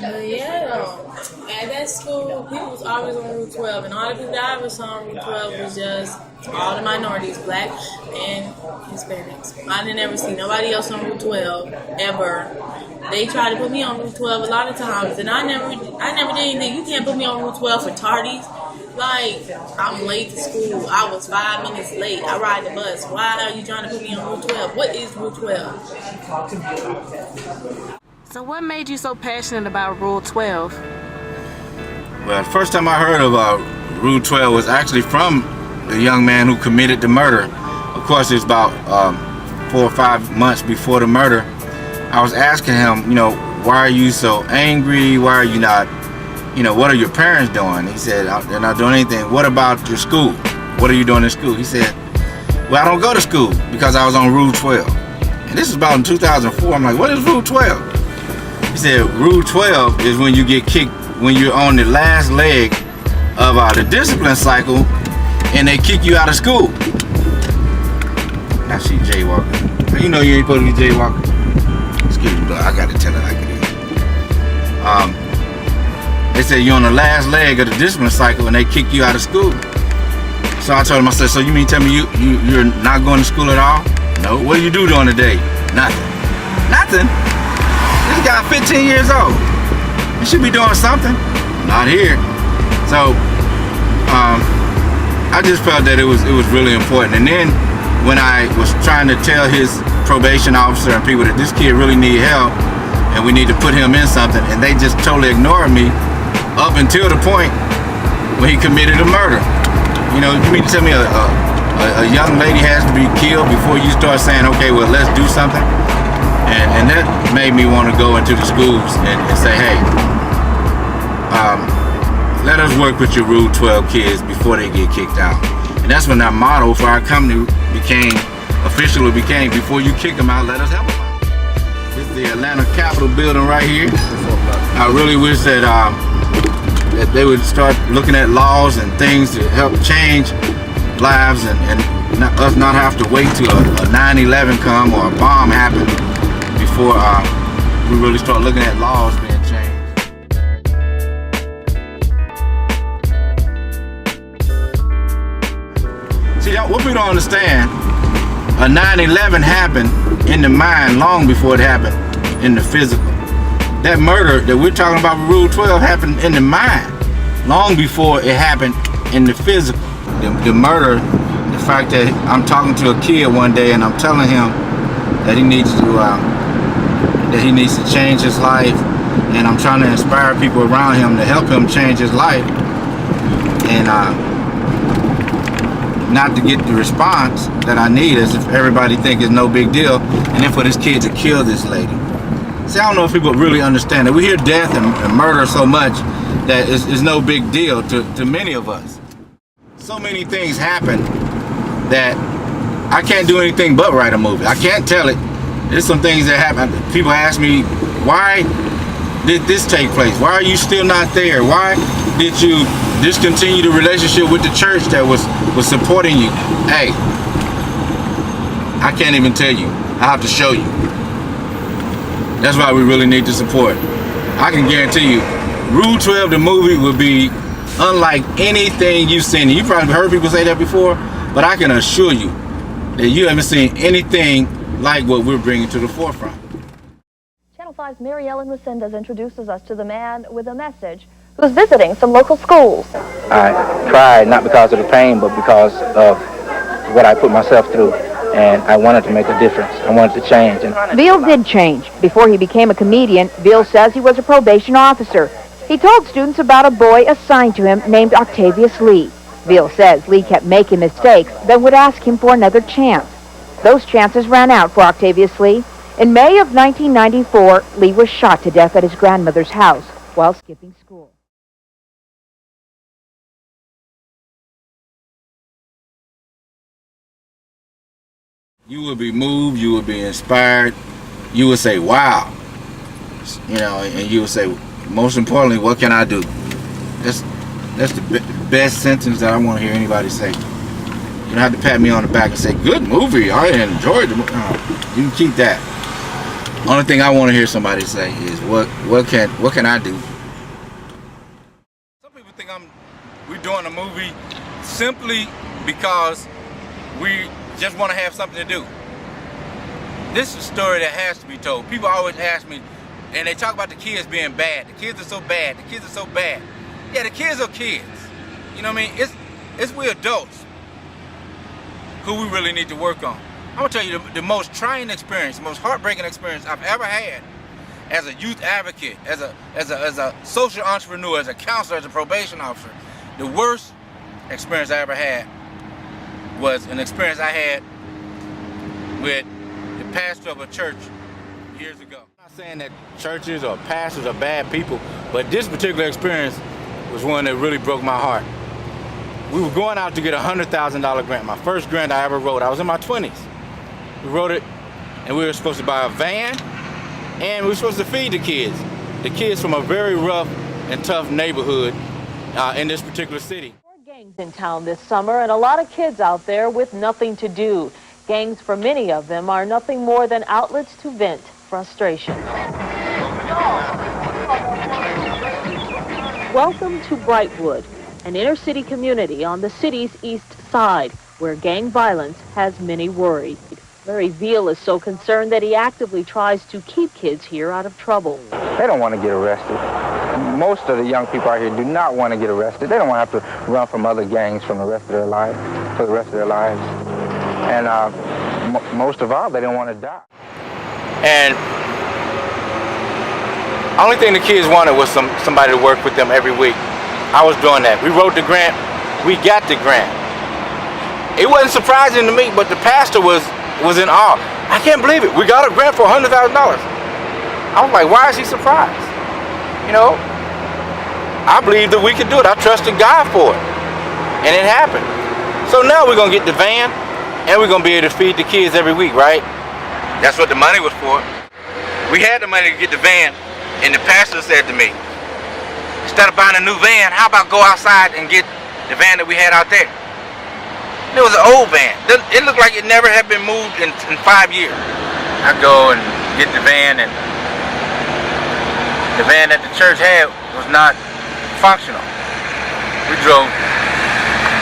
Yeah, at that school, people was always on Route 12, and all the people that I ever saw on Route 12 was just all the minorities, black and Hispanics. I didn't ever see nobody else on Route 12 ever. They tried to put me on Route 12 a lot of times, and I never did anything. You can't put me on Route 12 for tardies. Like, I'm late to school. I was 5 minutes late. I ride the bus. Why are you trying to put me on Route 12? What is Route 12? So what made you so passionate about Rule 12? Well, the first time I heard of Rule 12 was actually from the young man who committed the murder. Of course, it's about 4 or 5 months before the murder. I was asking him, why are you so angry? Why are you not, what are your parents doing? He said, they're not doing anything. What about your school? What are you doing in school? He said, well, I don't go to school because I was on Rule 12. And this is about in 2004. I'm like, what is Rule 12? He said, Rule 12 is when you get kicked, when you're on the last leg of the discipline cycle and they kick you out of school. Now she jaywalking. You know you ain't supposed to be jaywalking. Excuse me, but I got to tell it like it is. They said you're on the last leg of the discipline cycle and they kick you out of school. So I told him, I said, so you mean tell me you're not going to school at all? No. What do you do during the day? Nothing. Nothing? This guy 15 years old. He should be doing something. Not here. So I just felt that it was really important. And then when I was trying to tell his probation officer and people that this kid really need help and we need to put him in something, and they just totally ignored me up until the point when he committed a murder. You mean to tell me a young lady has to be killed before you start saying, okay, well, let's do something? And that made me want to go into the schools and say, hey, let us work with your Rule 12 kids before they get kicked out. And that's when our motto for our company officially became, before you kick them out, let us help them out. This is the Atlanta Capitol building right here. I really wish that they would start looking at laws and things to help change lives and us not have to wait till a 9/11 come or a bomb happen before we really start looking at laws being changed. See, what we don't understand, a 9/11 happened in the mind long before it happened in the physical. That murder that we're talking about with Rule 12 happened in the mind long before it happened in the physical. The murder, the fact that I'm talking to a kid one day and I'm telling him that he needs to change his life, and I'm trying to inspire people around him to help him change his life, and not to get the response that I need, as if everybody think it's no big deal, and then for this kid to kill this lady. See, I don't know if people really understand that. We hear death and murder so much that it's no big deal to many of us. So many things happen that I can't do anything but write a movie. I can't tell it. There's some things that happen. People ask me, why did this take place? Why are you still not there? Why did you discontinue the relationship with the church that was supporting you? Hey, I can't even tell you. I have to show you. That's why we really need to support. I can guarantee you, Rule 12, the movie, will be unlike anything you've seen. You probably heard people say that before, but I can assure you that you haven't seen anything like what we're bringing to the forefront. Channel 5's Mary Ellen Resendez introduces us to the man with a message who's visiting some local schools. I cried not because of the pain, but because of what I put myself through, and I wanted to make a difference. I wanted to change. Veal did change. Before he became a comedian, Veal says he was a probation officer. He told students about a boy assigned to him named Octavius Lee. Veal says Lee kept making mistakes, then would ask him for another chance. Those chances ran out for Octavius Lee. In May of 1994, Lee was shot to death at his grandmother's house while skipping school. You will be moved, you will be inspired, you will say, wow. And you will say, most importantly, what can I do? That's the best sentence that I want to hear anybody say. You don't have to pat me on the back and say, good movie, I enjoyed the movie. No, you can keep that. Only thing I want to hear somebody say is, what can I do? Some people think we're doing a movie simply because we just want to have something to do. This is a story that has to be told. People always ask me, and they talk about the kids being bad. The kids are so bad. The kids are so bad. Yeah, the kids are kids. You know what I mean? It's we adults who we really need to work on. I'm gonna tell you the most trying experience, the most heartbreaking experience I've ever had as a youth advocate, as a social entrepreneur, as a counselor, as a probation officer. The worst experience I ever had was an experience I had with the pastor of a church years ago. I'm not saying that churches or pastors are bad people, but this particular experience was one that really broke my heart. We were going out to get a $100,000 grant, my first grant I ever wrote. I was in my 20s. We wrote it, and we were supposed to buy a van, and we were supposed to feed the kids from a very rough and tough neighborhood in this particular city. More gangs in town this summer, and a lot of kids out there with nothing to do. Gangs, for many of them, are nothing more than outlets to vent frustration. Welcome to Brightwood, an inner-city community on the city's east side, where gang violence has many worried. Larry Veal is so concerned that he actively tries to keep kids here out of trouble. They don't want to get arrested. Most of the young people out here do not want to get arrested. They don't want to have to run from other gangs for the rest of their lives. And most of all, they don't want to die. And only thing the kids wanted was somebody to work with them every week. I was doing that. We wrote the grant. We got the grant. It wasn't surprising to me, but the pastor was in awe. I can't believe it. We got a grant for $100,000. I was like, why is he surprised? You know, I believed that we could do it. I trusted God for it. And it happened. So now we're going to get the van, and we're going to be able to feed the kids every week, right? That's what the money was for. We had the money to get the van, and the pastor said to me, instead of buying a new van, how about go outside and get the van that we had out there? It was an old van. It looked like it never had been moved in 5 years. I go and get the van, and the van that the church had was not functional. We drove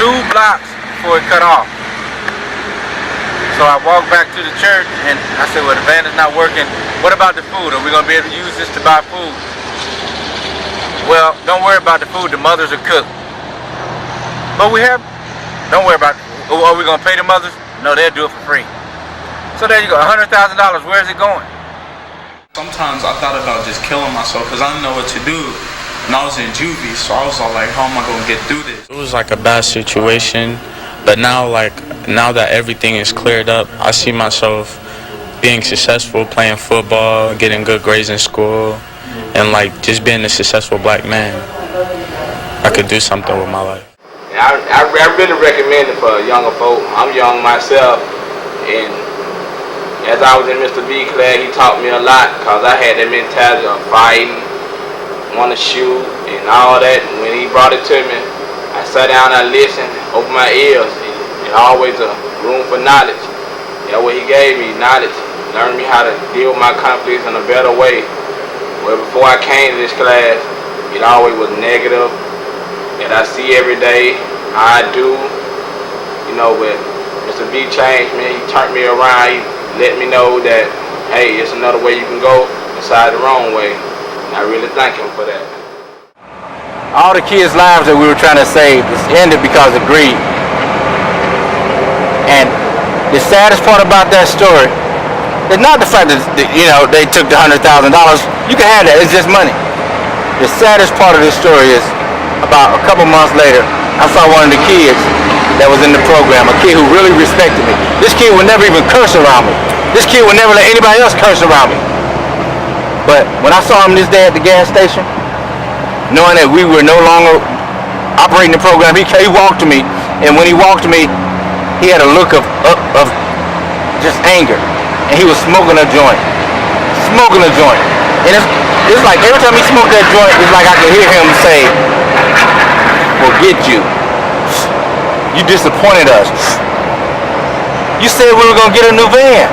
2 blocks before it cut off. So I walked back to the church, and I said, well, the van is not working. What about the food? Are we going to be able to use this to buy food? Well, don't worry about the food. The mothers are cooked. But don't worry about it. Are we going to pay the mothers? No, they'll do it for free. So there you go, $100,000. Where is it going? Sometimes I thought about just killing myself because I didn't know what to do. And I was in juvie, so I was all like, how am I going to get through this? It was like a bad situation, but now that everything is cleared up, I see myself being successful, playing football, getting good grades in school, and like just being a successful black man. I could do something with my life. I really recommend it for younger folk. I'm young myself, and as I was in Mr. B class, he taught me a lot because I had that mentality of fighting, want to shoot, and all that. And when he brought it to me, I sat down and I listened, opened my ears, and always a room for knowledge. That's what he gave me, knowledge. Learned me how to deal with my conflicts in a better way. Well, before I came to this class, it always was negative. That I see every day, how I do, you know, but Mr. B changed me, he turned me around, he let me know that, hey, it's another way you can go besides the wrong way, and I really thank him for that. All the kids' lives that we were trying to save was ended because of greed. And the saddest part about that story is not the fact that, you know, they took the $100,000. You can have that, it's just money. The saddest part of this story is, about a couple months later, I saw one of the kids that was in the program, a kid who really respected me. This kid would never even curse around me. This kid would never let anybody else curse around me. But when I saw him this day at the gas station, knowing that we were no longer operating the program, he walked to me, and when he walked to me, he had a look of just anger, and he was smoking a joint. And it's like every time he smoked that joint, it's like I could hear him say, forget you. You disappointed us. You said we were going to get a new van.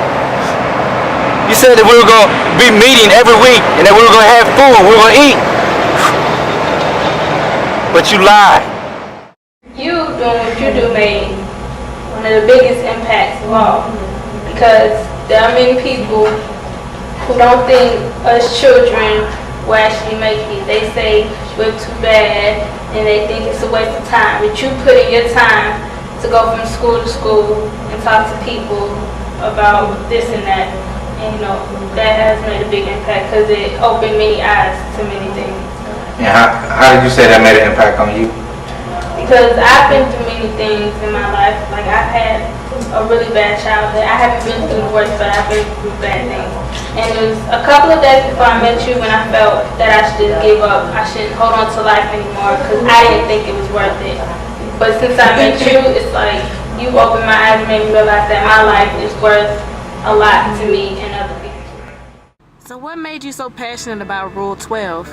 You said that we were going to be meeting every week and that we were going to have food, we were going to eat. But you lied. You doing what you do made one of the biggest impacts of all, because there are many people who don't think us children will actually make it. They say we're too bad and they think it's a waste of time. But you put in your time to go from school to school and talk to people about this and that. And you know, that has made a big impact because it opened many eyes to many things. And how did you say that made an impact on you? Because I've been through many things in my life. Like I've had a really bad childhood. I haven't been through the worst, but I've been through bad things. And it was a couple of days before I met you when I felt that I should just give up. I shouldn't hold on to life anymore because I didn't think it was worth it. But since I met you, it's like you opened my eyes and made me realize that my life is worth a lot to me and other people. So what made you so passionate about Rule 12?